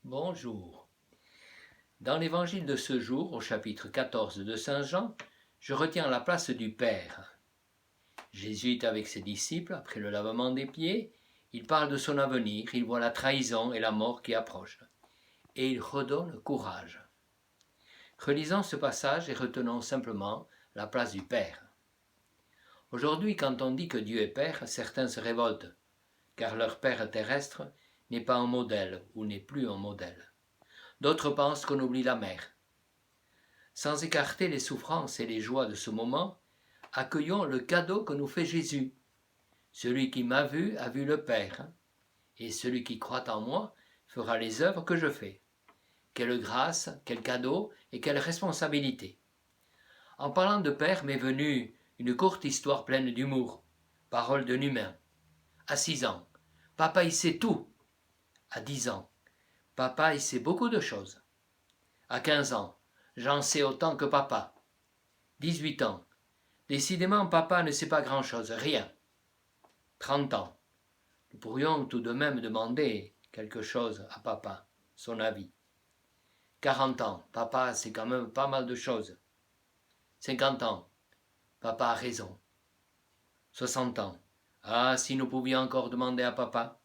Bonjour. Dans l'évangile de ce jour, au chapitre 14 de Saint Jean, je retiens la place du Père. Jésus est avec ses disciples après le lavement des pieds. Il parle de son avenir, il voit la trahison et la mort qui approchent. Et il redonne courage. Relisons ce passage et retenons simplement la place du Père. Aujourd'hui, quand on dit que Dieu est Père, certains se révoltent, car leur Père terrestre n'est pas un modèle ou n'est plus un modèle. D'autres pensent qu'on oublie la mère. Sans écarter les souffrances et les joies de ce moment, accueillons le cadeau que nous fait Jésus. Celui qui m'a vu a vu le Père, et celui qui croit en moi fera les œuvres que je fais. Quelle grâce, quel cadeau et quelle responsabilité. En parlant de Père m'est venue une courte histoire pleine d'humour, parole d'un humain. À 6 ans, papa il sait tout. À 10 ans, papa il sait beaucoup de choses. À 15 ans, j'en sais autant que papa. 18 ans, décidément papa ne sait pas grand-chose, rien. 30 ans, nous pourrions tout de même demander quelque chose à papa, son avis. 40 ans, papa sait quand même pas mal de choses. 50 ans, papa a raison. 60 ans, ah si nous pouvions encore demander à papa.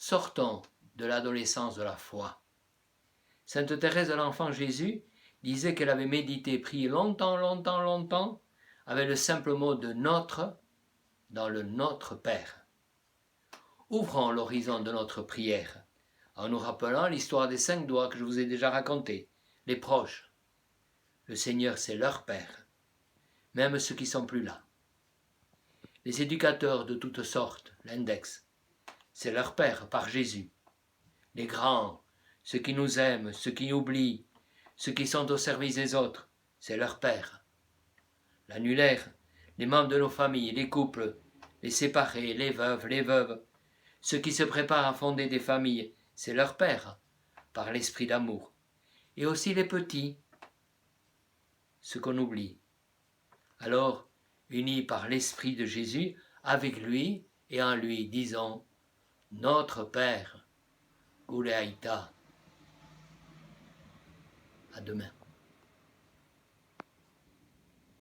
Sortons de l'adolescence de la foi. Sainte Thérèse de l'Enfant Jésus disait qu'elle avait médité, prié longtemps, avec le simple mot de notre dans le Notre Père. Ouvrons l'horizon de notre prière en nous rappelant l'histoire des 5 doigts que je vous ai déjà racontée, les proches. Le Seigneur, c'est leur Père, même ceux qui sont plus là. Les éducateurs de toutes sortes, l'index, c'est leur Père par Jésus. Les grands, ceux qui nous aiment, ceux qui oublient, ceux qui sont au service des autres, c'est leur Père. L'annulaire, les membres de nos familles, les couples, les séparés, les veuves, ceux qui se préparent à fonder des familles, c'est leur Père, par l'esprit d'amour. Et aussi les petits, ceux qu'on oublie. Alors, unis par l'esprit de Jésus, avec lui et en lui, disons, notre Père, Gouleaïta. À demain.